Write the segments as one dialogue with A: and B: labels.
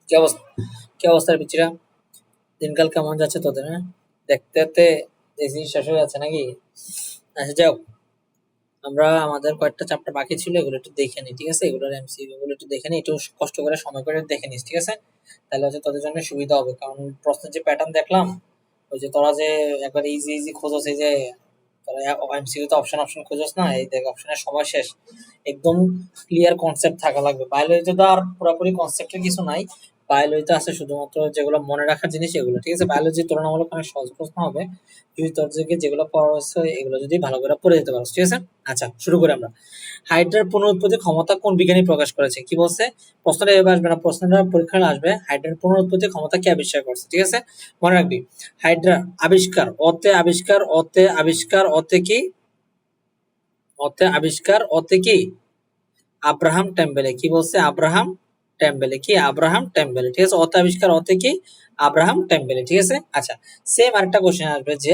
A: কি অবস্থা, কি অবস্থার পিচ্ছিরা? দিনকাল কেমন যাচ্ছে তোদের? হ্যাঁ, দেখতে দেখতে এই শেষ হয়ে যাচ্ছে নাকি? আচ্ছা যাও, আমরা আমাদের কয়েকটা চ্যাপ্টার বাকি ছিল, এগুলো একটু দেখে নিই, ঠিক আছে? এগুলোর এমসিকিউ গুলো একটু দেখে নিই, একটু কষ্ট করে সময় করে দেখে নিস, ঠিক আছে? তাহলে হচ্ছে তোদের জন্য সুবিধা হবে, কারণ প্রশ্নের যে প্যাটার্ন দেখলাম, ওই যে তোরা যে একবার ইজি ইজি খোঁজস, এই যে তোরা এমসিকিউ তো অপশন অপশন খোঁজস না, এই দেখ অপশনের সময় শেষ। একদম ক্লিয়ার কনসেপ্ট থাকা লাগবে। বায়োলজিতে তো আর পুরোপুরি কনসেপ্টের কিছু নাই, বায়োলজিতে আছে শুধুমাত্র যেগুলো মনে রাখার জিনিস এগুলো, ঠিক আছে? বায়োলজি তুলনামূলক অনেক সহজ প্রশ্ন হবে যদি তোর থেকে যেগুলো পড়া হচ্ছে এগুলো যদি ভালো করে পড়ে যেতে পারো, ঠিক আছে? আচ্ছা শুরু করি আমরা। হাইড্রার পুনরুৎপত্তির ক্ষমতা কোন বিজ্ঞানী প্রকাশ করেছে? কি বলছে? প্রশ্নটা এভাবে আসবে না, প্রশ্নটা পরীক্ষায় আসবে হাইড্রার পুনরুৎপত্তির ক্ষমতা কে আবিষ্কার করছে, ঠিক আছে? মনে রাখবি, হাইড্রা আবিষ্কার, অতে আবিষ্কার, অতে আবিষ্কার, অতে কি, অতে আবিষ্কার, অতে কি, আব্রাহাম টেম্বেলে। কি বলছে? আব্রাহাম টেম্বেলে। কি? আব্রাহাম টেম্বেলে, ঠিক আছে? অতে আবিষ্কার, অতে কি, আব্রাহাম টেম্বেলে, ঠিক আছে? আচ্ছা, সেম আরেকটা কোশ্চেন আসবে যে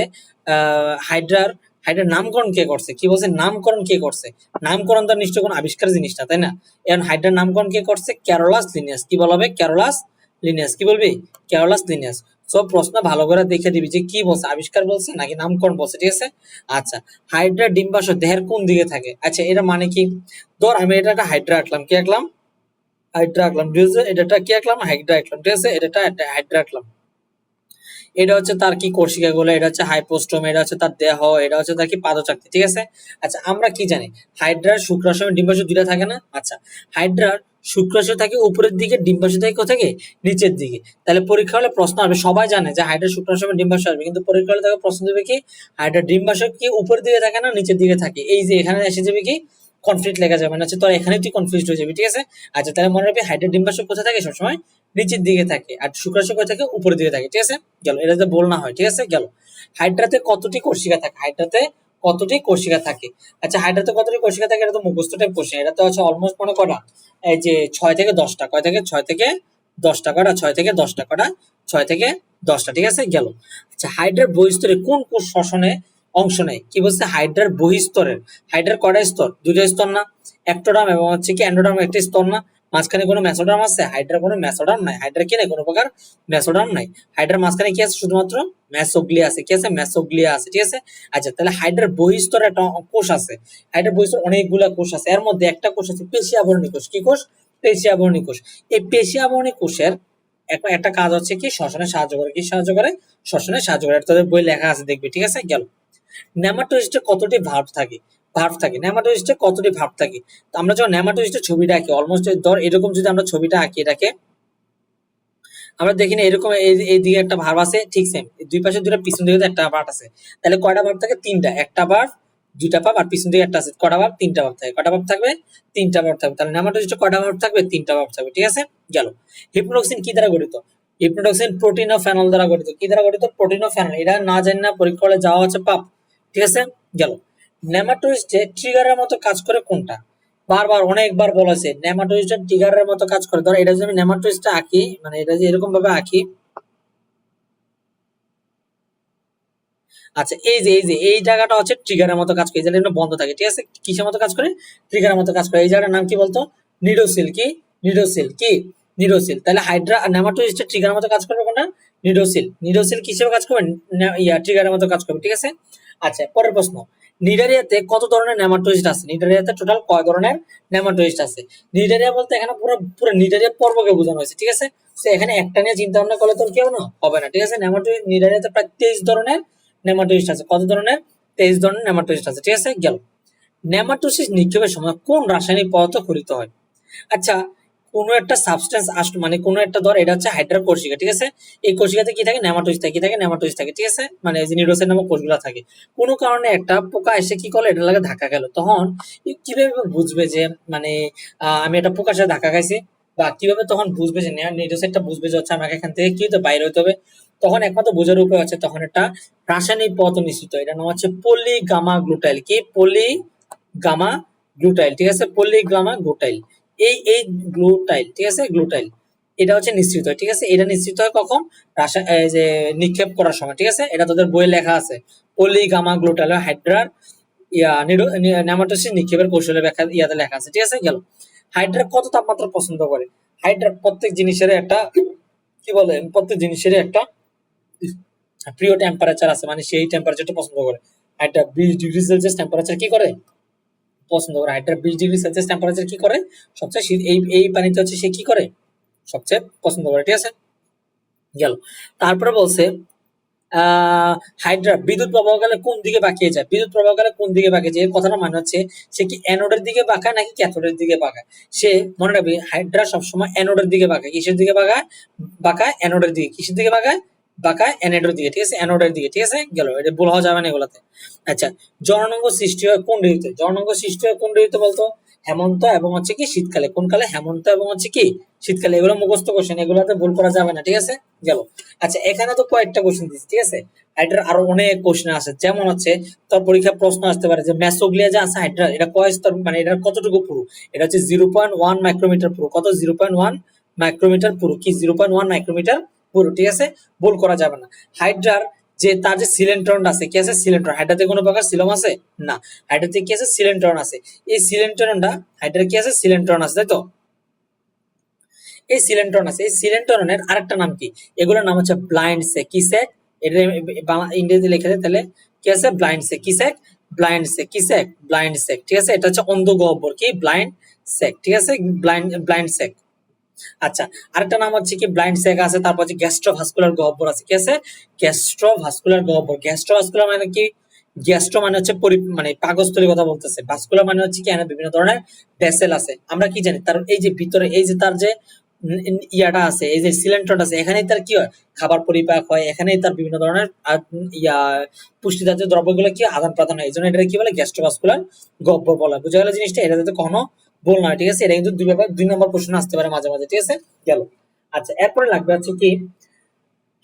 A: হাইড্রার হাইড্রার নামকরণ কে করছে? কি বলছে? নামকরণ কে করছে? নামকরণ তো নিশ্চয় কোনো আবিষ্কার জিনিস না, তাই না? এখন হাইড্রার নামকরণ কে করছে? Carolus Linnaeus. কি বলা হবে? Carolus Linnaeus. কি বলবি? Carolus Linnaeus. সব প্রশ্ন ভালো করে দেখে দিবি যে কি বলছে, আবিষ্কার বলছে নাকি নামকরণ বলছে, ঠিক আছে? আচ্ছা, হাইড্রার ডিম্বাশয় দেহের কোন দিকে থাকে? আচ্ছা, এটা মানে কি? ধর আমি এটা একটা হাইড্রা আঁকলাম, কি আঁকলাম? হাইড্রা আঁকলাম, ঠিক আছে? এটা কি আঁকলাম? হাইড্রা আঁকলাম, ঠিক আছে? এটা হাইড্রা আঁকলাম। এটা হচ্ছে তার কি কোষিকা গুলো, এটা হচ্ছে হাইপোস্টোম, এটা হচ্ছে তার দেহ, এটা হচ্ছে তার কি পাদচাকতি, ঠিক আছে? আচ্ছা, আমরা কি জানি হাইড্রার শুক্রাশয় ডিম্বাশয় দুইটা থাকে না? আচ্ছা, হাইড্রার শুক্রাশয় থাকে উপরের দিকে, ডিম্বাশয় থাকে কোথায়? নিচের দিকে। তাহলে পরীক্ষা হলে প্রশ্ন আসবে, সবাই জানে যে হাইড্রার শুক্রাশয় ডিম্বাশয় আসবে, কিন্তু পরীক্ষা হলে তাকে প্রশ্ন দেবে কি হাইড্রার ডিম্বাশয় কি উপরের দিকে থাকে না নিচের দিকে থাকে? এই যে এখানে এসে যাবে কি কনফ্লিক্ট লেখা যাবে, মানে হচ্ছে তোর এখানে তুই কনফিউজ হয়ে যাবি, ঠিক আছে? আচ্ছা, তাহলে মনে রাখবি হাইড্রার ডিম্বাশয় কোথায় থাকে? সবসময় নিচের দিকে থাকে, আর শুক্রাশয় কোথায় থাকে? উপরের দিকে থাকে, ঠিক আছে? গেল, এটা যাতে ভুল না হয়, ঠিক আছে? গেল। হাইড্রাতে কতটি কোষিকা থাকে? হাইড্রাতে কতটি কোষিকা থাকে? আচ্ছা, হাইড্রাতে কতটি কোষিকা থাকে? এটা তো মুখস্থ টাইপ কোশ্চেন, এটা তো হচ্ছে অলমোস্ট মনে করা এই যে 6 থেকে 10টা, কয় থেকে 6 থেকে 10টা, কটা 6 থেকে 10টা, কটা 6 থেকে 10টা, ঠিক আছে? গেল। আচ্ছা, হাইড্রার বহিস্তরে কোন কোষ শ্বসনে অংশ নেয়? কি বলছে? হাইড্রার বহিস্তরের, হাইড্রার কয়টা স্তর? দুইটা স্তর না? একটোডার্ম এবং হচ্ছে কি এন্ডোডার্ম একটা স্তর না? মাঝখানে কোনো মেসোডার্ম আছে? হাইড্রার কোনো মেসোডার্ম নাই, হাইড্রার কি নাই? কোনো প্রকার মেসোডার্ম নাই। হাইড্রার মাঝখানে কি আছে? শুধুমাত্র মেসোগ্লিয়া আছে। কি আছে? মেসোগ্লিয়া আছে, ঠিক আছে? আচ্ছা, তাহলে হাইড্রার বহিস্তরে একটা কোষ আছে। হাইড্রার বহিস্তরে অনেকগুলা কোষ আছে, এর মধ্যে একটা কোষ আছে পেশি আবরণী কোষ। কি কোষ? পেশি আবরণী কোষ। এই পেশি আবরণী কোষের একটা কাজ হচ্ছে কি শ্বসনে সাহায্য করে। কি সাহায্য করে? শ্বসনে সাহায্য করে। তোদের বই লেখা আছে, দেখবি, ঠিক আছে? গেল। নেমাটোইডে কতটি ভার্ব থাকে? ভার্ব থাকে। নেমাটোইডে কতটি ভার্ব থাকে? তো আমরা যখন নেমাটোইডের ছবিটা আঁকি, অলমোস্ট ধর এরকম যদি আমরা ছবিটা আঁকি, এটাকে আমরা দেখি না এরকম এই দিকে একটা ভার্ব আছে, ঠিক সেম দুই পাশে দুটো, পিছন দিকে একটা ভার্ব আছে। তাহলে কয়টা ভার্ব থাকে? তিনটা। একটা ভার্ব, দুইটা ভার্ব, আর পিছন দিকে একটা আছে। কয়টা ভার্ব? তিনটা ভার্ব থাকে। কয়টা ভার্ব থাকবে? তিনটা ভার্ব থাকবে। তাহলে নেমাটোইডে কয়টা ভার্ব থাকবে? তিনটা ভার্ব থাকবে, ঠিক আছে? গেল। হিপনোটক্সিন কি দ্বারা গঠিত? হিপনোটক্সিন প্রোটিন ও ফেনল দ্বারা গঠিত। কি দ্বারা গঠিত? প্রোটিন ও ফেনল। এটা না জানি না পরীক্ষা হলে যাওয়া হচ্ছে পাপ, ঠিক আছে? গেল। নেমাটোইডে ট্রিগারের মতো কাজ করে কোনটা? বারবার অনেকবার বলেছে নেমাটোইডটা ট্রিগারের মতো কাজ করে। ধর এটা যদি আমি নেমাটোইডটা আঁকি, মানে এটা যে এরকম ভাবে আঁকি, আচ্ছা এই জায়গাটা হচ্ছে ট্রিগারের মতো কাজ করে, এই জায়গাটা বন্ধ থাকে, ঠিক আছে? কিসের মতো কাজ করে? ট্রিগারের মতো কাজ করে। এই জায়গাটার নাম কি বলতো? নিডোসিল। কি? নিডোসিল। কি? নিডোসিল। তাহলে হাইড্রা নেমাটোইডটা ট্রিগারের মতো কাজ করবে কোনটা? নিডোসিল। নিডোসিল কিসের কাজ করবে? ট্রিগারের মতো কাজ করবে, ঠিক আছে? আচ্ছা, পরের প্রশ্ন। নিডারিয়াতে কত ধরনের নেমাটোইড আছে? নিডারিয়াতে টোটাল কয় ধরনের নেমাটোইড আছে? নিডারিয়া বলতে এখানে পুরো পুরো নিডারিয়া পর্বকে বোঝানো হয়েছে, ঠিক আছে? তো এখানে একটা নিয়ে চিন্তা ভাবনা করলে তোর কেউ না হবে না, ঠিক আছে? নেমাটোইড নিডারিয়াতে প্রায় 23 ধরনের নেমাটোইড আছে। কত ধরনের? 23 ধরনের নেমাটোইড আছে, ঠিক আছে? গেল। নেমাটোসিস নিক্ষেপের সময় কোন রাসায়নিক পদার্থ ক্ষরিত হয়? আচ্ছা, কোনো একটা সাবস্টেন্স মানে কোনো একটা, ধর এটা হচ্ছে হাইড্রা কোষিকা, ঠিক আছে? এই কোষিকাতে কি থাকে? নেমাটোইড থাকে। কি থাকে? নেমাটোইড থাকে, ঠিক আছে? মানে এই যে নিউরোসেল নামক কোষগুলো থাকে। কোনো কারণে একটা পোকা এসে কি করলো, এটা লাগে ধাক্কা খেলো, তখন কিভাবে বুঝবে যে মানে আমি একটা পোকার সাথে ধাক্কা খাইছি? বা কিভাবে তখন বুঝবে যে নিউরোসেলটা বুঝবে যে হচ্ছে আমাকে এখান থেকে কি হতে বাইরে হতে হবে? তখন একমাত্র বোঝার উপায় হচ্ছে তখন একটা রাসায়নিক পদার্থ নিশ্চিত হয়, এটার নাম হচ্ছে পলিগামা গ্লুটাইল। কি? পলিগামা গ্লুটাইল, ঠিক আছে? পলিগামা গ্লুটাইল। এই গ্লুটাইল, ঠিক আছে? গ্লুটাইল এটা হচ্ছে নিশ্চিত হয়, ঠিক আছে? এটা নিশ্চিত হয় কখন? এই যে নিক্ষেপ করার সময়, ঠিক আছে? এটা তোদের বইয়ে লেখা আছে। পলিগামা গ্লুটাইল হাইড্রার নেমাটোসিস নিক্ষেপের কৌশলের ব্যাখ্যা ইয়াতে লেখা আছে, ঠিক আছে? গেল। হাইড্রা কত তাপমাত্রা পছন্দ করে? হাইড্রা প্রত্যেক জিনিসের একটা কি বলে, প্রত্যেক জিনিসের একটা প্রিয় টেম্পারেচার আছে, মানে সেই টেম্পারেচারটা পছন্দ করে। হাইড্রা 20 ডিগ্রি সেলসিয়াস টেম্পারেচার কি করে, পছন্দ করে। হাইড্রা 20 ডিগ্রি সেলসিয়াস টেম্পারেচার কি করে, সবচেয়ে শীত, এই পানিতে হচ্ছে সে কি করে, সবচেয়ে পছন্দ করে। ঠিক আছে, গেল। তারপরে বলছে হাইড্রা বিদ্যুৎ প্রবাহকালে কোন দিকে বাঁকিয়ে যায়, বিদ্যুৎ প্রবাহকালে কোন দিকে বাঁকিয়ে যায়, এর কথাটা মানে হচ্ছে সে কি অ্যানোডের দিকে বাঁকায় নাকি ক্যাথোডের দিকে বাঁকায়। সে মনে রাখবে হাইড্রা সবসময় অ্যানোডের দিকে বাঁকায়। কিসের দিকে বাঁকায়, বাঁকায় অ্যানোডের দিকে। কিসের দিকে বাঁকায়, বাঁকায় অ্যানোডের দিকে। ঠিক আছে, অ্যানোডের দিকে। ঠিক আছে, গেল, এটা ভুল হওয়া যাবে না এগুলাতে। আচ্ছা, জননাঙ্গ সৃষ্টি হয় কোন ঋতুতে, জননাঙ্গ সৃষ্টি হয় কোন ঋতুতে বলতো, হেমন্ত এবং হচ্ছে কি শীতকালে। কোন কালে, হেমন্ত এবং হচ্ছে কি শীতকালে। এগুলো মুখস্থ কোশ্চেন, এগুলোতে ভুল করা যাবে না। ঠিক আছে, গেল। আচ্ছা, এখানে তো কয়েকটা কোশ্চেন দিচ্ছি। ঠিক আছে, হাইড্রার আরো অনেক কোশ্চেন আছে, যেমন হচ্ছে তোর পরীক্ষায় প্রশ্ন আসতে পারে যে মেসোগ্লিয়া যে আছে হাইড্রা, এটা কয় স্তর, মানে এটা কতটুকু পুরু। এটা হচ্ছে 0.1 মাইক্রোমিটার পুরু। কত, 0.1 মাইক্রোমিটার পুরু। কি 0.1 মাইক্রোমিটার পুরু। ঠিক আছে, ভুল করা যাবে না। হাইড্রার যে তার যে সিলেন্ট্রন আছে, কি আছে, সিলেন্ট্রন। হাইড্রাতে কোনো প্রকার সিলম আছে না, হাইড্রাতে কি আছে, সিলেন্ট্রন আছে। এই সিলেন্ট্রনটা, হাইড্রার কি আছে, সিলেন্ট্রন আছে, তাই তো। এই সিলেন্ট্রন আছে, এই সিলেন্ট্রনের আরেকটা নাম কি, এগুলোর নাম হচ্ছে ব্লাইন্ড সেক। কি সেক, এটা ইংরেজিতে লিখে দেয় তাহলে কি আছে, ব্লাইন্ড সেক। কি সেক, ব্লাইন্ড সেক। কি সেক, ব্লাইন্ড সেক। ঠিক আছে, এটা হচ্ছে অন্ধ গহ্বর, কি ব্লাইন্ড সেক। ঠিক আছে, ব্লাইন্ড সেক। আচ্ছা, আরেকটা নাম হচ্ছে কি ব্লাইন্ড সেক আছে, তারপর হচ্ছে গ্যাস্ট্রোভাস্কুলার গহ্বর আছে। কি আছে, গ্যাস্ট্রোভাস্কুলার গহ্বর। গ্যাস্ট্রোভাস্কুলার মানে কি, গ্যাস্ট্রো মানে হচ্ছে মানে পাকস্থলীর কথা বলতেছে, ভাস্কুলার মানে হচ্ছে কি এখানে বিভিন্ন ধরনের ভেসেল আছে। আমরা কি জানি তার এই যে ভিতরে এই যে তার যে ইয়াটা আছে, এই যে সিলেন্ট্রন আছে, এখানেই তার কি হয়, খাবার পরিপাক হয়, এখানেই তার বিভিন্ন ধরনের ইয়া পুষ্টিজাতীয় দ্রব্যগুলো কি আদান প্রদান হয়। এই জন্য এটা কি বলে, গ্যাস্ট্রোভাস্কুলার গহ্বর বলা। বুঝা গেল জিনিসটা, এটা যাতে কখনো ভুল নয়। ঠিক আছে, এটা কিন্তু 2 নম্বর প্রশ্ন আসতে পারে মাঝে মাঝে। ঠিক আছে, গেল। আচ্ছা, এরপরে লাগবে হচ্ছে কি,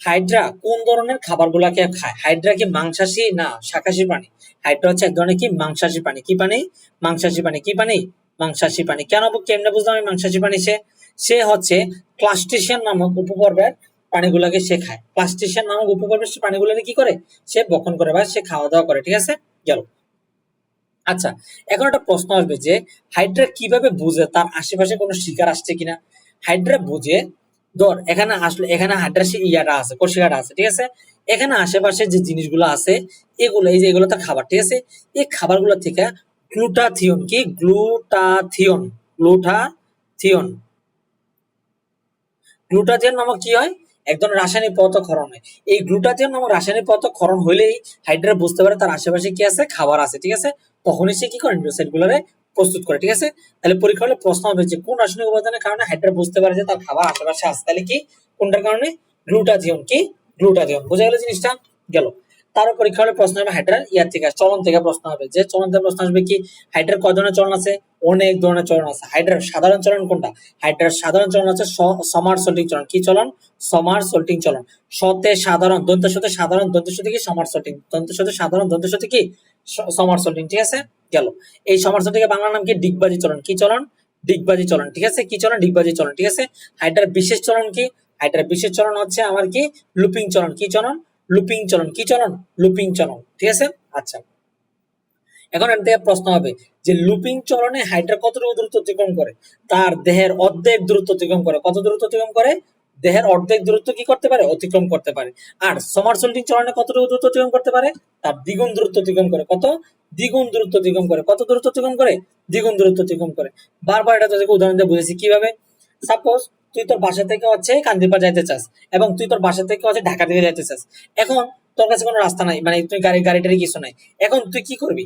A: হাইড্রা কোন ধরনের খাবার গুলাকে খায়। হাইড্রা কি মাংসাশী না শাকাশী প্রাণী। হাইড্রা হচ্ছে এক ধরনের কি মাংসাশী প্রাণী। কি প্রাণী, মাংসাশী প্রাণী। কি প্রাণী, মাংসাশী প্রাণী। কেমনে বুঝলাম আমি মাংসাশী প্রাণী, সে হচ্ছে ক্লাস্টেশিয়ান নামক উপপর্বের প্রাণীগুলোকে সে খায়। ক্লাস্টেশিয়ান নামক উপপর্বের প্রাণীগুলোকে কি করে, সে ভক্ষণ করে বা সে খাওয়া দাওয়া করে। ঠিক আছে, গেল। আচ্ছা, এখন একটা প্রশ্ন আসবে যে হাইড্রা কিভাবে বুঝে তার আশেপাশে কোনো শিকার আসছে কিনা। হাইড্রা বুঝে, ধর এখানে আসলে এখানে হাইড্রা ইয়াটা আছে, কোষিকাটা আছে। ঠিক আছে, এখানে আশেপাশে যে জিনিসগুলো আছে এগুলো, এই যে এগুলো তার খাবার। ঠিক আছে, এই খাবারগুলো থেকে গ্লুটাথিয়ন, কি গ্লুটাথিয়ন, গ্লুটাথিয়ন, গ্লুটাথিয়ন নামক কি হয়, এক ধরনের রাসায়নিক পদার্থ ক্ষরণ হয়। এই গ্লুটাথিয়ন নামক রাসায়নিক পদার্থ ক্ষরণ হলেই হাইড্রা বুঝতে পারে তার আশেপাশে কি আছে, খাবার আছে। ঠিক আছে, তখনই সে কি করে, নিউক্লিওসাইড গুলোরে প্রস্তুত করে। ঠিক আছে, তাহলে পরীক্ষা হলে প্রশ্ন হবে যে কোন রাসায়নিক উপাদানের কারণে হাইড্রা বুঝতে পারে যে তার খাবার আশেপাশে আছে। তাহলে কি, কোনটার কারণে, গ্লুটাথিয়ন। কি গ্লুটাথিয়ন। বোঝা গেল জিনিসটা, গেল। তারও পরীক্ষা হলে প্রশ্ন হবে হাইড্রার ইয়ার থেকে, চলন থেকে প্রশ্ন হবে। যে চলন থেকে প্রশ্ন আসবে কি, হাইড্রার কয় ধরনের চলন আছে, অনেক ধরনের চলন আছে। হাইড্রার সাধারণ চলন কোনটা, হাইড্রার সাধারণ চলন আছে সমারসল্টিং চলন। কি চলন, সমারসল্টিং চলন। সতে সাধারণ, দন্তের সাথে সাধারণ, দন্তের সাথে কি সমারসল্টিং, দন্তের সাথে সাধারণ, দন্তের সাথে কি সমারসল্টিং। ঠিক আছে, গেল। এই সমারসল্টিং এর বাংলা নাম কি, ডিগবাজি চলন। কি চলন, ডিগবাজি চলন। ঠিক আছে, কি চলন, ডিগবাজি চলন। ঠিক আছে, হাইড্রার বিশেষ চলন কি, হাইড্রার বিশেষ চলন হচ্ছে আমার কি, লুপিং চলন। কি চলন, লুপিং চলন। কি চলন, লুপিং চলন। ঠিক আছে, আচ্ছা। এখন এর থেকে প্রশ্ন হবে যে লুপিং চলনে হাইড্রা কতটুকু দূরত্ব অতিক্রম করে, তার দেহের অর্ধেক দূরত্ব অতিক্রম করে। কত দূরত্ব অতিক্রম করে, দেহের অর্ধেক দূরত্ব কি করতে পারে, অতিক্রম করতে পারে। আর সমারসল্টিং চলনে কতটুকু দূরত্ব অতিক্রম করতে পারে, তার দ্বিগুণ দূরত্ব অতিক্রম করে। কত, দ্বিগুণ দূরত্ব অতিক্রম করে। কত দূরত্ব অতিক্রম করে, দ্বিগুণ দূরত্ব অতিক্রম করে। বারবার এটা তোদেরকে উদাহরণ দিয়ে বুঝেছি কিভাবে। সাপোজ তুই তোর বাসা থেকে হচ্ছে কান্দিরপাড় যাইতে চাস, এবং তুই তোর বাসা থেকে হচ্ছে ঢাকা থেকে যাইতে চাস। এখন তোর কাছে কোনো রাস্তা নাই, মানে তুই গাড়িটারি কিছু নাই। এখন তুই কি করবি,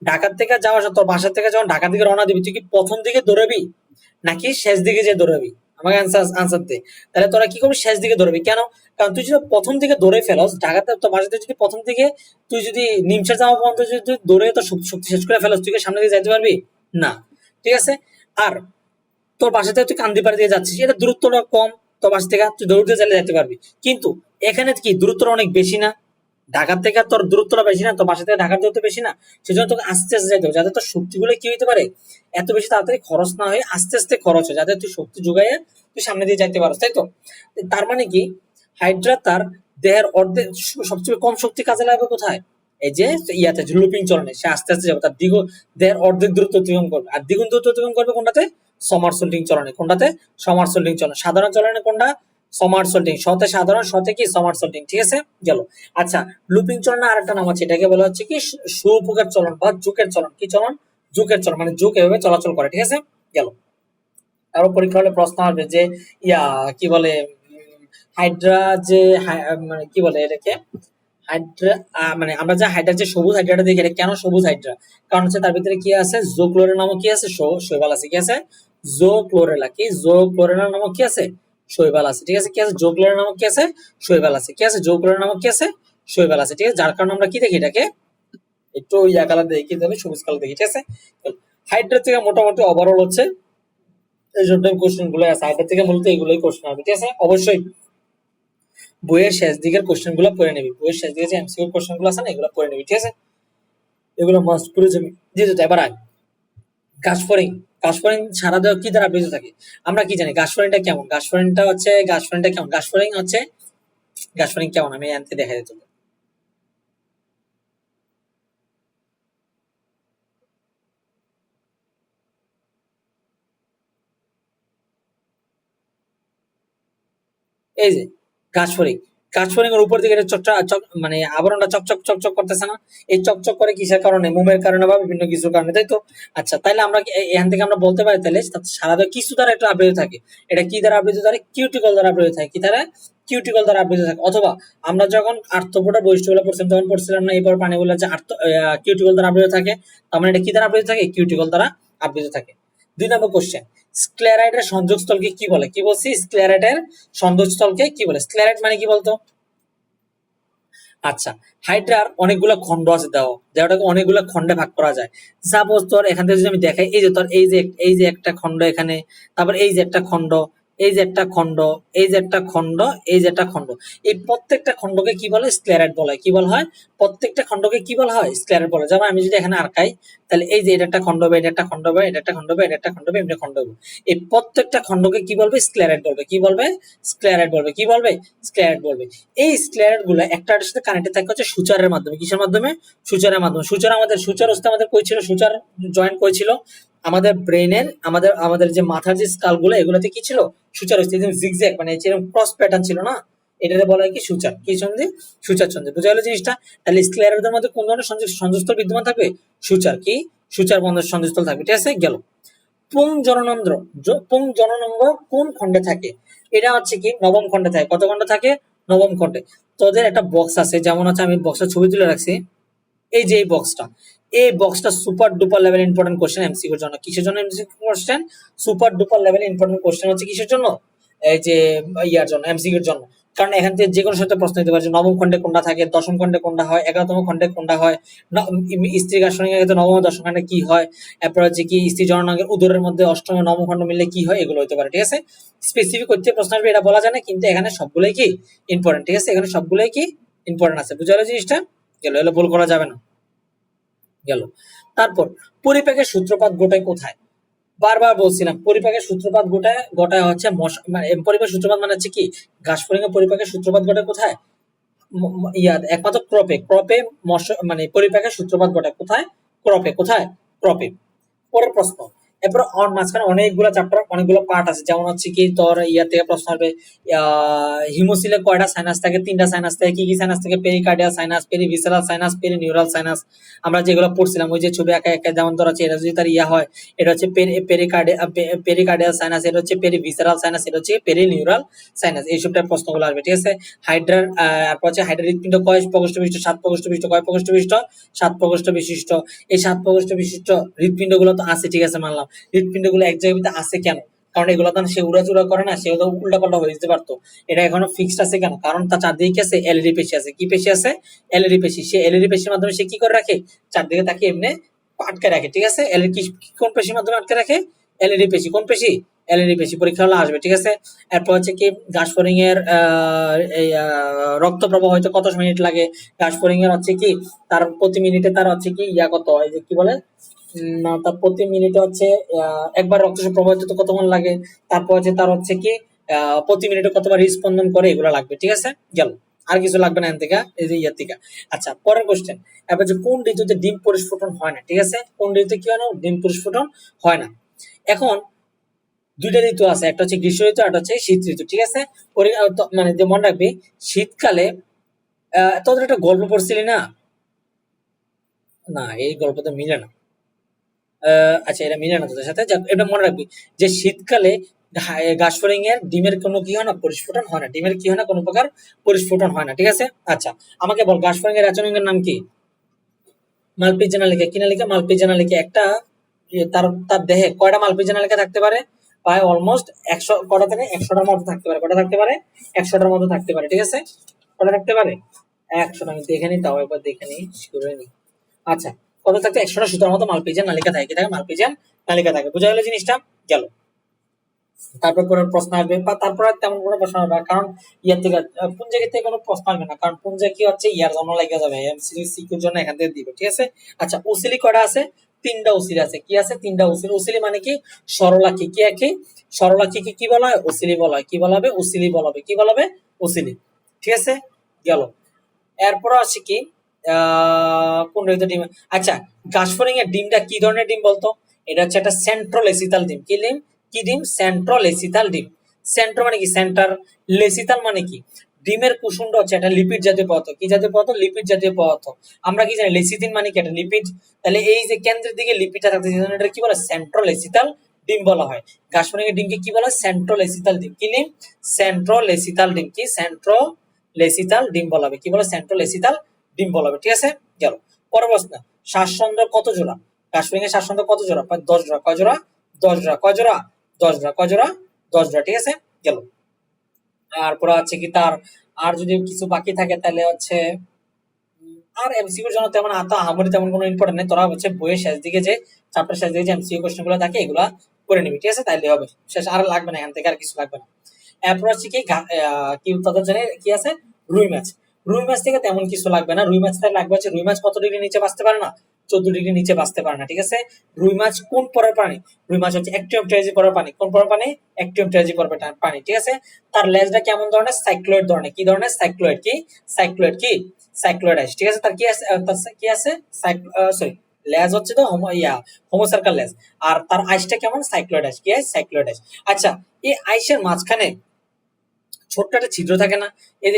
A: ঢাকার থেকে যাওয়া, তোর বাসা থেকে যখন ঢাকা থেকে রওনা দিবি, তুই কি প্রথম দিকে দৌড়াবি নাকি শেষ দিকে যে দৌড়াবি, আমাকে আনসার দে। তাহলে তোরা কি করবি, শেষ দিকে দৌড়াবি। কেন, কারণ তুই যদি প্রথম দিকে দৌড়ে ফেলস, ঢাকাতে তোর বাসাতে যদি প্রথম দিকে তুই যদি নিমসের যাওয়া পর্যন্ত যদি তুই দৌড়ে তোর শক্তি শেষ করে ফেলস, তুই কি সামনে দিয়ে যাইতে পারবি না। ঠিক আছে, আর তোর বাসা থেকে তুই কান্দিপাড়া দিয়ে যাচ্ছিস, এটা দূরত্বটা কম, তোর বাসা থেকে তুই দৌড়তে চাইলে যেতে পারবি। কিন্তু এখানে কি দূরত্বটা অনেক বেশি না, ঢাকার থেকে তোর দূরত্বটা বেশি না, তোর বাসা থেকে ঢাকার দূরত্ব বেশি না। সেজন্য তোকে আস্তে আস্তে যাইতে হবে, যাতে তোর শক্তিগুলো কি হইতে পারে, এত বেশি তাড়াতাড়ি খরচ না হয়ে আস্তে আস্তে খরচ হয়, যাতে তুই শক্তি যোগাইয়া তুই সামনে দিয়ে যাইতে পারস। তাই তো, তার মানে কি, হাইড্রা তার দেহের অর্ধেক সবচেয়ে কম শক্তি কাজে লাগবে কোথায়, এই যে ইয়াতে লুপিং চলনে। সে আস্তে আস্তে যাবে, তার দেহের অর্ধেক দূরত্ব অতিক্রম করবে, আর দ্বিগুণ দূরত্ব অতিক্রম করবে কোনটাতে, সমারসেল্টিং চলনে। কোনটাতে? সমারসেল্টিং চলন। সাধারণ চলনে কোনটা? সমারসেল্টিং। শতে সাধারণ, শতে কি? সমারসেল্টিং। ঠিক আছে, গেল। আচ্ছা, লুপিং চলনের আরেকটা নাম আছে, এটাকে বলা হচ্ছে কি? শুভপোকার চলন বা জুকের চলন। কি চলন? জুকের চলন, মানে জুক এভাবে চলাচল করে। ঠিক আছে, গেল। আরো পরীক্ষা হলে প্রশ্ন আসবে যে কি বলে, হাইড্রা যে মানে কি বলে এটাকে, হাইড্রা মানে আমরা যে হাইড্রা, যে সবুজ হাইড্রাটা দেখি, এটা কেন সবুজ হাইড্রা? কারণ হচ্ছে তার ভিতরে কি আছে? জোক্লোরেল নামক কি আছে? শৈবাল আছে। কি আছে? জোক্লোরেলা। কি? জোক্লোরেলা নামক কি আছে? শৈবাল আছে। ঠিক আছে, কি আছে? জোক্লোরেল নামক কি আছে? শৈবাল আছে। কি আছে? জোক্লোরেল নামক কি আছে? শৈবাল আছে। ঠিক আছে, যার কারণে আমরা কি দেখি এটাকে একটু ইয়া কালার দেখি, তাহলে সবুজ কালার দেখি। ঠিক আছে, হাইড্রা থেকে মোটামুটি ওভারঅল হচ্ছে এই জন্য কোশ্চেন গুলো আছে। হাইড্রা থেকে মূলত এগুলোই কোশ্চেন হবে। ঠিক আছে, অবশ্যই বইয়ের শেষ দিকের কোশ্চেন গুলো পড়ে নিবি। বইয়ের শেষ দিকে যে এমসিকিউ কোশ্চেন গুলো আছে না, এগুলো পড়ে নিবি। ঠিক আছে, এগুলো মাস্ট পড়ে যাবি। যেহেতু এবার আয় গাছফড়িং। গাছফড়িং সারা দেহ কি দ্বারা আবৃত থাকে? আমরা কি জানি গাছফড়িংটা কেমন? গাছফড়িংটা কেমন? গাছফড়িং কেমন? আমি আনতে দেখা যেত। এই যে গাছফড়িং, গাছফড়িং এর উপর দিকে মানে আবরণটা চকচক চকচক করতেছে না? এই চকচক করে কিসের কারণে? মোমের কারণে বা বিভিন্ন কিছুর কারণে, তাই তো? আচ্ছা, তাইলে আমরা এখান থেকে আমরা বলতে পারি তাহলে সারা দেহ কিছু দ্বারা একটা আবৃত থাকে। এটা কি দ্বারা আবৃত থাকে? কিউটিকল দ্বারা আবৃত থাকে। কি দ্বারা? কিউটিকল দ্বারা আবৃত থাকে। অথবা আমরা যখন আর্থ্রোপোডা বৈশিষ্ট্যগুলো পড়ছিলাম তখন পড়ছিলাম না এরপর প্রাণীগুলো যে কিউটিকল দ্বারা আবৃত থাকে, তার মানে এটা কি দ্বারা আবৃত থাকে? কিউটিকল দ্বারা আবৃত থাকে। 2 নম্বর কোশ্চেন, স্ক্লেরাইডের সংযোগস্থলকে কি বলে? কি বলছি? স্ক্লেরাইডের সংযোগস্থলকে কি বলে? স্ক্লেরাইড মানে কি বলতো? আচ্ছা, হাইড্রার অনেকগুলো খণ্ড আছে, দেহটাকে অনেকগুলো খণ্ডে ভাগ করা যায়। সাপোজ তোর এখান থেকে যদি আমি দেখাই, এই যে তোর এই যে একটা খণ্ড এখানে, তারপর এই যে একটা খণ্ড, এই যে একটা খণ্ড, এই যে একটা খণ্ড, এই যে একটা খণ্ড, এই প্রত্যেকটা খণ্ডকে কি বলে? স্ক্লেরাইড বলে। কি বলা হয়? প্রত্যেকটা খণ্ডকে কি বলা হয়? স্ক্লেরাইড বলে। যেমন আমি যদি এখানে আঁকাই, তাহলে এই যে এটা একটা খণ্ড হবে, এটা একটা খণ্ড হবে, এটা একটা খণ্ড হবে, এটা একটা খণ্ড হবে, এটা খণ্ড হবে। এই প্রত্যেকটা খণ্ডকে কি বলবে? স্ক্লেরাইড বলবে। কি বলবে? স্ক্লেরাইড বলবে। কি বলবে? স্ক্লেরাইড বলবে। এই স্ক্লেরাইড গুলো একটার সাথে কানেক্টেড থাকে হচ্ছে সূচারের মাধ্যমে। কিসের মাধ্যমে? সূচারের মাধ্যমে। সূচার হচ্ছে আমাদের কই ছিল? সূচার জয়েন্ট কই ছিল? আমাদের ব্রেনের, আমাদের যে মাথার যে স্কাল গুলো, এগুলোতে কি ছিল? সূচার হচ্ছে জিগজ্যাগ, মানে এরকম ক্রস প্যাটার্ন ছিল না, এটাকে বলা হয় কি? সূচার। কি সন্ধি? সূচার সন্ধি। বুঝা গেল জিনিসটা? তাহলে স্ক্লেরাইডের মধ্যে কোন ধরনের সংযোগস্থল বিদ্যমান থাকবে? সূচার। কি? সূচার বন্ধের সংযোগস্থল থাকবে। ঠিক আছে, গেল। পুংজননাঙ্গ কোন খণ্ডে থাকে? এটা হচ্ছে কি? নবম খণ্ডে থাকে। কত খণ্ডে থাকে? নবম খণ্ডে। তোদের একটা বক্স আছে, যেমন হচ্ছে আমি বক্সের ছবি তুলে রাখছি, এই যে এই বক্সটা super duper level important question এমসিকিউর জন্য। কিসের জন্য MCQ question? Super duper level important question হচ্ছে কিসের জন্য? এই যে ইয়ার জন্য, এমসিকিউর জন্য। কারণ এখান থেকে যে কোনো সাথে প্রশ্ন দিতে পারে যে নবম খণ্ডে কোনটা থাকে, দশম খণ্ডে কোনটা হয়, 11তম খণ্ডে কোনটা হয়, স্ত্রী গার্হস্থ্যের ক্ষেত্রে নবম ও দশম খণ্ডে কি হয়, এরপর হচ্ছে কি স্ত্রী জননাঙ্গের উদরের মধ্যে অষ্টম ও নবম খণ্ড মিললে কি হয়, এগুলো হতে পারে। ঠিক আছে, স্পেসিফিক করতে প্রশ্ন আসবে এটা বলা যায় না, কিন্তু এখানে সবগুলোই কি ইম্পর্টেন্ট। ঠিক আছে, এখানে সবগুলোই কি ইম্পর্টেন্ট আছে। বুঝা গেল জিনিসটা? গেল, এগুলো ভুল করা যাবে না। গেল। তারপর পরিপাকের সূত্রপাত ঘটায় কোথায়? বারবার বলছিলাম পরিপাকের সূত্রপাত ঘটায় হচ্ছে মানে পরিপাকের সূত্রপাত মানে হচ্ছে কি? ঘাসফড়িং এর পরিপাকের সূত্রপাত ঘটায় কোথায়? একমাত্র ক্রপে মানে পরিপাকের সূত্রপাত ঘটায় কোথায়? ক্রপে। কোথায়? ক্রপে। পরের প্রশ্ন, এরপর মাঝখানে অনেকগুলো চ্যাপ্টার, অনেকগুলো পার্ট আছে। যেমন হচ্ছে কি তোর থেকে প্রশ্ন হবে, হিমোসিলে কয়টা সাইনাস থাকে? 3টা সাইনাস থাকে। কি কি সাইনাস থাকে? Pericardial sinus, perivisceral sinus, perineural sinus. আমরা যেগুলো পড়ছিলাম ওই যে ছবি একা একা, যেমন ধর হচ্ছে এটা যদি তার হয়, এটা হচ্ছে পেরিকার্ডিয়াল সাইনাস, এটা হচ্ছে পেরিভিসারাল সাইনাস, এটা হচ্ছে পেরিনিউরাল সাইনাস। এই সবটা প্রশ্নগুলো আসবে। ঠিক আছে, হাইড্রার তারপর হচ্ছে হাইড্রার হৃৎপিণ্ড কয় প্রকোষ্ঠ বিশিষ্ট? 7 প্রকোষ্ঠ বিশিষ্ট। কয় প্রকোষ্ঠ বিশিষ্ট? 7 প্রকোষ্ঠ বিশিষ্ট। এই 7 প্রকোষ্ঠ বিশিষ্ট হৃৎপিণ্ড গুলো তো আছে, ঠিক আছে, মানলাম। হৃৎপিণ্ড গুলো এক জায়গায় আছে কেন? কারণ এগুলো তো সে উড়াচুরা করে না, সেগুলো উল্টা পাল্টা হয়ে যেতে পারতো। এটা এখনো ফিক্সড আছে কেন? কারণ তার চারদিকে কি আছে? এলইডি পেশি আছে। কি পেশি আছে? এলইডি পেশি। সে এলইডি পেশির মাধ্যমে সে কি করে রাখে? চারদিকে তাকে এমনি আটকে রাখে। ঠিক আছে, এলইডি কোন পেশির মাধ্যমে আটকে রাখে? এলইডি পেশি। কোন পেশি? এলইডি পেশি। পরীক্ষা হলে আসবে। ঠিক আছে, এরপর হচ্ছে কি ঘাসফড়িং এর রক্ত প্রবাহ হয়তো কত মিনিট লাগে? ঘাসফড়িং এর হচ্ছে কি তার প্রতি মিনিটে তার হচ্ছে কি কত, এই যে কি বলে, তার প্রতি মিনিটে হচ্ছে একবার রক্ত প্রবাহিত তো কতক্ষণ লাগে, তারপর হচ্ছে তার হচ্ছে কি প্রতি মিনিটে কতবার হৃদস্পন্দন করে, এগুলো লাগবে। ঠিক আছে, গেল। আর কিছু লাগবে না এখান থেকে, এই যে থেকে। আচ্ছা, পরের কোশ্চেন, এবার যে কোন ঋতুতে ডিম পরিস্ফুটন হয় না? ঠিক আছে, কোন ঋতুতে কি হয় না? ডিম পরিস্ফুটন হয় না। এখন দুইটা ঋতু আছে, একটা হচ্ছে গ্রীষ্ম ঋতু, একটা হচ্ছে শীত ঋতু, ঠিক আছে। মানে যে মনে রাখবি, শীতকালে তোদের একটা গল্প পড়ছিলি না? না, এই গল্প তো মিলে না। আচ্ছা, এটা মিলে না তোদের সাথে, এটা মনে রাখবি যে শীতকালে ঘাসফড়িং এর ডিমের কোনো কি হয় না, পরিস্ফুটন হয় না, ডিমের কি হয় না, কোনো প্রকার পরিস্ফুটন হয় না, ঠিক আছে। আচ্ছা, আমাকে বল ঘাসফড়িং এর রাসায়নিক নাম কি? মালপিজিনা লিখে, কি না লিখে? মালপিজিনা লিখে। একটা তার তার দেহে কয়টা মালপিজিনা লিখে থাকতে পারে? প্রায় অলমোস্ট 100, কটা থেকে 100টার মতো থাকতে পারে। কটা থাকতে পারে? 100টার মতো থাকতে পারে, ঠিক আছে। কটা থাকতে পারে? 100টা। আমি দেখে নিই, তাও একবার দেখে নিই, করে নিই। আচ্ছা, কত থাকতে? 100টা সুতার মতো মালপিজিয়ান নালিকা থাকে। কি থাকে? মালপিজিয়ান নালিকা থাকে। বোঝা গেল জিনিসটা? গেল। তারপর কোনো প্রশ্ন আসবে, বা তারপর আর তেমন কোনো প্রশ্ন আসবে না, কারণ ইয়ার থেকে পুঞ্জের থেকে কোনো প্রশ্ন আসবে না, কারণ পুঞ্জে কি হচ্ছে, ইয়ার জন্য লেগে যাবে, এমসিকিউ সিকিউর জন্য এখান থেকে দিবে, ঠিক আছে। আচ্ছা, উসিলি কয়টা আছে? 3টা উসিলি আছে। কি আছে? 3টা উসিলি। উসিলি মানে কি? সরলাক্ষী। কি একই? সরলাক্ষীকে কি বলা হয়? উসিলি বলা হয়। কি বলা হবে? উসিলি বলা হবে। কি বলা হবে? উসিলি, ঠিক আছে। গেল। এরপর আছে কি, কোন ঋতু ডিম? আচ্ছা, ঘাসফড়িং এর ডিমটা কি ধরনের ডিম বলতো? এটা হচ্ছে একটা সেন্ট্রো লেসিতাল ডিম। কি ডিম? কি ডিম? সেন্ট্রো লেসিতাল ডিম। সেন্ট্রো মানে কি? সেন্টার। লেসিতাল মানে কি? ডিমের কুসুমটা হচ্ছে একটা লিপিড জাতীয় পদার্থ। কি জাতীয় পদার্থ? লিপিড জাতীয় পদার্থ। আমরা কি জানি? লেসিথিন মানে কি? একটা লিপিড। তাহলে এই যে কেন্দ্রের দিকে লিপিডটা থাকছে, এটা কি বলে? সেন্ট্রো লেসিতাল ডিম বলা হয়। ঘাসফড়িং এর ডিমকে কি বলা হয়? সেন্ট্রো লেসিতাল ডিম। কি ডিম? সেন্ট্রো লেসিতাল ডিম। কি? সেন্ট্রো লেসিতাল ডিম বলা হবে। কি বলে? সেন্ট্রো লেসিতাল ডিম বলা হবে, ঠিক আছে। গেল। পরের প্রশ্ন, শ্বাসচন্দ্র কত জোড়া? ঘাসফড়িং এর শ্বাসচন্দ্র কত জোড়া? 10 জোড়া। কয় জোড়া? 10 জোড়া। কয় জোড়া? 10 জোড়া। কয় জোড়া? 10 জোড়া, ঠিক আছে। গেল। তারপর আছে কি তার, আর যদি কিছু বাকি থাকে তাহলে হচ্ছে আর এমসিকিউর জন্য তেমন আহামরি তেমন কোনো ইম্পর্টেন্ট নেই। তোরা হচ্ছে বইয়ের শেষ দিকে যে চ্যাপ্টার শেষ দিকে যে এমসিকিউ কোশ্চেন গুলো থাকে এগুলা করে নিবি, ঠিক আছে, তাইলে হবে। শেষ আর লাগবে না, এখান থেকে আর কিছু লাগবে না। এরপর হচ্ছে কি কি তোদের জানে কি আছে? রুই মাছ। রুই মাছ থেকে তেমন কিছু লাগবে না। রুই মাছ থেকে লাগবে হচ্ছে, রুই মাছ কত ডিগ্রি নিচে বাঁচতে পারে না? 14 ডিগ্রি নিচে বাঁচতে পারে না, ঠিক আছে। রুই মাছ কোন পরের প্রাণী? রুই মাছ হচ্ছে অ্যাক্টিনিয়াম ট্রাইজি পরের প্রাণী। কোন পরের প্রাণী? অ্যাক্টিনিয়াম ট্রাইজি পরের প্রাণী, ঠিক আছে। তার লেজটা কেমন ধরনের? সাইক্লয়েড ধরনের। কি ধরনের? সাইক্লয়েড। কি? সাইক্লয়েড। কি? সাইক্লয়েড আইস, ঠিক আছে। তার কি আছে? তার কি আছে? সরি, লেজ হচ্ছে তো হোমোসার্কাল লেজ। আর তার আইসটা কেমন? সাইক্লয়েড আইস। কি আইস? সাইক্লয়েড আইস। আচ্ছা, এই আইসের মাঝখানে ছোট্ট একটা ছিদ্র থাকে না?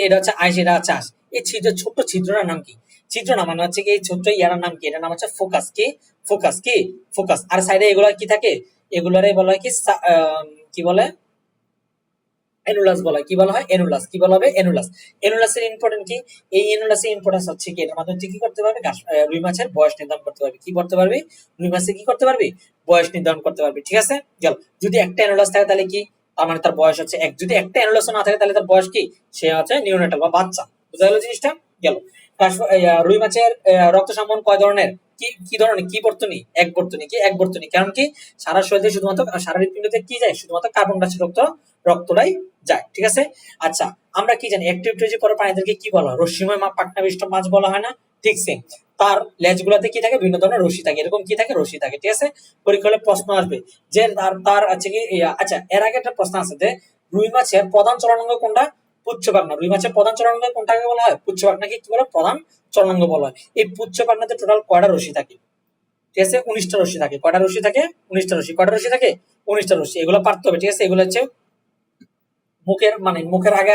A: এটা হচ্ছে আইস, এটা হচ্ছে আঁশ। এই ছোট্ট ছিদ্রটার নাম কি? ছিদ্র না মানে হচ্ছে কি, এই ছোট্ট ইয়ার নাম কি? এটার নাম হচ্ছে ফোকাস। কি? ফোকাস। কি? ফোকাস। আর সাইডে এগুলা কি থাকে? এগুলারে বলা হয় কি, কি বলে? এনুলাস বলা হয়। কি বলা হয়? এনুলাস। কি বলা হবে? এনুলাস। এনুলাসের ইম্পর্টেন্ট কি? এই এনুলাসের ইম্পর্টেন্স হচ্ছে কি, এটার মাধ্যমে তুই কি করতে পারবি? রুই মাছের বয়স নির্ধারণ করতে পারবি। কি করতে পারবি? রুই মাছের কি করতে পারবি? বয়স নির্ধারণ করতে পারবি, ঠিক আছে। গেল। যদি একটা এনুলাস থাকে তাহলে কি, তার মানে তার বয়স হচ্ছে এক। যদি একটা এনুলাস না থাকে তাহলে তার বয়স কি? সে হচ্ছে নিওনেটাল বা বাচ্চা। বুঝা গেল জিনিসটা? গেল। রুই মাছের রক্ত সমন কয় ধরনের? কি কি ধরনের? কি বর্তনী? এক বর্তনী। কি? এক বর্তনী। কারণ কি, সারা শরীরে শুধুমাত্র, সারা হৃৎপিণ্ডতে কি যায়? শুধুমাত্র কার্বন ডাইঅক্সাইড রক্তটাই যায়, ঠিক আছে। আচ্ছা, আমরা কি জানি অ্যাক্টিভ ট্রেজি পরে প্রাণীদেরকে কি বলা হয়? রশ্মিময় পাখনাবিষ্ট মাছ বলা হয় না? ঠিক সেম। তার লেজগুলোতে কি থাকে? বিভিন্ন ধরনের রশ্মি থাকে। এরকম কি থাকে? রশ্মি থাকে, ঠিক আছে। পরীক্ষা হলে প্রশ্ন আসবে যে তার তার আছে কি, আচ্ছা, এর আগে একটা প্রশ্ন আছে যে রুই মাছের প্রধান চলনাঙ্গ কোনটা? পুচ্ছ পাখনা। রুই মাছের প্রধান চলনাঙ্গ কোনটাকে বলা হয়? পুচ্ছ পাখনাকে কি বলে? প্রধান চলনাঙ্গ বলা হয়। এই পুচ্ছ পাখনাতে টোটাল কয়টা রশ্মি থাকে? ঠিক আছে, 19টা রশ্মি থাকে। কয়টা রশ্মি থাকে? 19টা রশ্মি। কয়টা রশ্মি থাকে? 19টা রশ্মি। এগুলো পারতে হবে, ঠিক আছে। এগুলো হচ্ছে মুখের, মানে মুখের আগে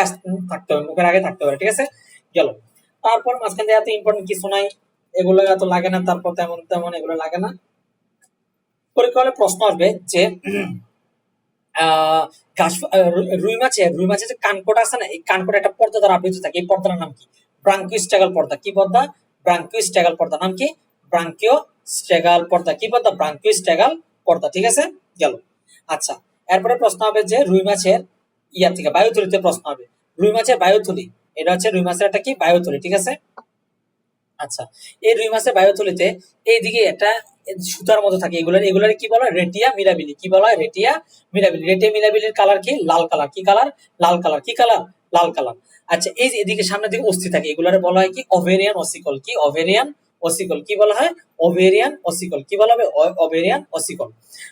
A: থাকতে হবে, মুখের আগে থাকতে হবে, ঠিক আছে। গেল। তারপর মাঝখান দিয়ে এত ইম্পর্টেন্ট কিছু নাই, এগুলো এত লাগে না। তারপর তেমন তেমন এগুলো লাগে না। পরীক্ষা হলে প্রশ্ন আসবে যে রুই মাছের যে কানকোটা আছে না, এই কানকোটা একটা পর্দা দ্বারা আবৃত থাকে। এই পর্দার নাম কি? ব্রাঙ্কিওস্টেগাল পর্দা। কি পর্দা? ব্রাঙ্কিওস্টেগাল পর্দা। নাম কি? ব্রাঙ্কিওস্টেগাল পর্দা। কি পর্দা? ব্রাঙ্কিওস্টেগাল পর্দা, ঠিক আছে। গেল। আচ্ছা, এরপরে প্রশ্ন হবে যে রুই মাছের ইয়া থেকে বায়ুথলিতে প্রশ্ন হবে। রুই মাছের বায়ুথলি, এটা হচ্ছে রুই মাছের একটা কি? বায়ুথলি, ঠিক আছে। আচ্ছা, এই রুই মাছের বায়ুথলিতে এইদিকে একটা সুতার মতো থাকে। এগুলার কি বলা হয়? রেটিয়া মিরাবিলি। কি বলা হয়? রেটিয়া মিরাবিলি। রেটিয়া মিরাবিলির কালার কি? লাল কালার। কি কালার? লাল কালার। কি কালার? লাল কালার। আচ্ছা, এই যে এদিকে সামনের দিকে অস্থি থাকে, এগুলারে বলা হয় কি? ওভেরিয়ান অসিকল। কি? ওভেরিয়ান অসিকল। কি বলা হয়? ওভেরিয়ান অসিকল। কি বলা হবে? ওভেরিয়ান অসিকল।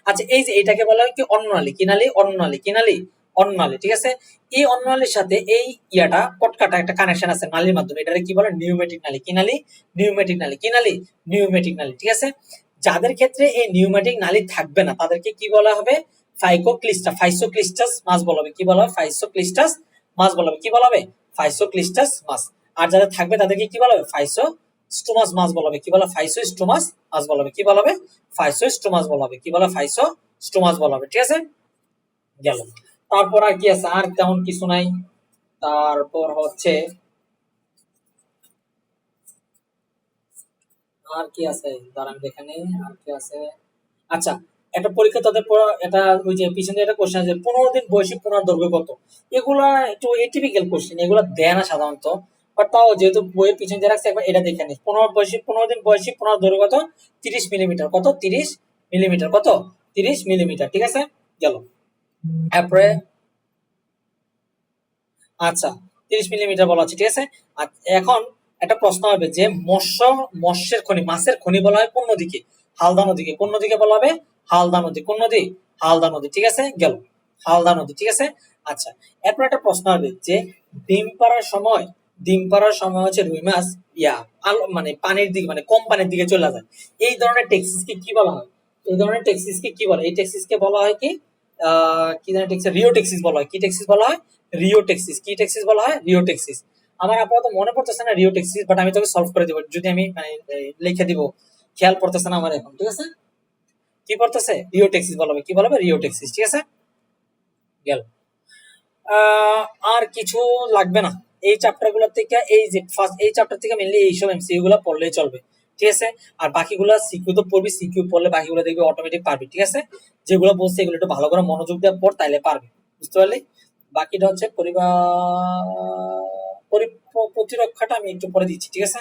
A: আচ্ছা, এই যে এটাকে বলা হয় কি? অন্ননালী। কি নালী? অন্ননালী। কি নালী? অন্ননালী, ঠিক আছে। এই অন্ননালীর সাথে এই ইয়াটা পটকাটা একটা কানেকশন আছে নালীর মাধ্যমে। এটাকে কি বলে? নিউমেটিক নালী। কি নালী? নিউমেটিক নালী। কি নালী? নিউমেটিক নালী, ঠিক আছে। যাদের ক্ষেত্রে এই নিউমেটিক নালী থাকবে না তাদেরকে কি বলা হবে? ফাইসোক্লিস্টাস মাছ বলা হবে, কি বলা হবে? ফাইসোক্লিস্টাস মাছ বলা হবে, কি বলা হবে? ফাইসোক্লিস্টাস মাছ। আর যাদের থাকবে তাদেরকে কি বলা হবে? ফাইসোস্টোমাস মাছ বলা হবে, কি বলা? ফাইসোস্টোমাস মাছ বলা হবে, কি বলা হবে? ফাইসোস্টোমাস বলা হবে, কি বলা? ফাইসোস্টোমাস বলা হবে। ঠিক আছে, গেল। তারপর আর কি আছে? আর তেমন কিছু নাই। তারপর হচ্ছে আর কি আছে, দাঁড়ান দেখে নেই আর কি আছে। আচ্ছা, একটা পরীক্ষা তাদের এটা ওই যে পিছনে একটা কোশ্চেন আছে, 15 দিন বয়সী পুনার দৈর্ঘ্য কত? এগুলা একটু এটিপিক্যাল কোশ্চেন, এগুলা দেয় না সাধারণত, বাট তাও যেহেতু বইয়ের পিছনে দিয়ে রাখছে একবার এটা দেখে নিস। 15 দিন বয়সী পুনার দৈর্ঘ্য কত? 30 মিলিমিটার। কত? 30 মিলিমিটার। কত? 30 মিলিমিটার। ঠিক আছে, গেল। তারপরে আচ্ছা, 30 মিলিমিটার বলা আছে। ঠিক আছে, আর এখন একটা প্রশ্ন হবে যে মৎস্যের খনি, মাছের খনি বলা হয় কোন নদীকে? হালদা নদীকে। কোন নদীকে বলা হবে? হালদা নদী। কোন নদী? হালদা নদী। ঠিক আছে, গেল। হালদা নদী। ঠিক আছে, আচ্ছা। এরপর একটা প্রশ্ন হবে যে ডিম পাড়ার সময় হচ্ছে রুই মাছ মানে পানির দিকে, মানে কম পানির দিকে চলে যায়। এই ধরনের টেক্সিসকে কি বলা হয়? এই ধরনের টেক্সিসকে কি বলে? এই টেক্সিসকে বলা হয় কি? কি ধরনের টেক্সিস? রিও টেক্সিস বলা হয়। কি টেক্সিস বলা হয়? রিও টেক্সিস। কি টেক্সিস বলা হয়? রিও টেক্সিস। আমার আপাতত মনে পড়তেছে না রিও টেক্সিস, বাট আমি তোকে সলভ করে দিব যদি আমি মানে লিখে দিব। খেয়াল পড়তেছে না আমার এখন। ঠিক আছে, কি পড়তেছে? রিও টেক্সিস বলা হবে, কি বলা হবে? রিও টেক্সিস। ঠিক আছে, গেল। আর কিছু লাগবে না এই চ্যাপ্টার গুলো থেকে। এই যে ফার্স্ট এই চ্যাপ্টার থেকে মেনলি এইসব এমসিকিউ গুলো পড়লেই চলবে। ঠিক আছে, আর বাকিগুলো সিকিউ তো পড়বি, সিকিউ পড়লে বাকিগুলো দেখবি অটোমেটিক পারবি। ঠিক আছে, যেগুলো বলছি এগুলো একটু ভালো করে মনোযোগ দিয়ে পড়, তাইলে পারবি। বুঝতে পারলি? বাকিটা হচ্ছে প্রতিরক্ষাটা আমি একটু পরে দিচ্ছি। ঠিক আছে।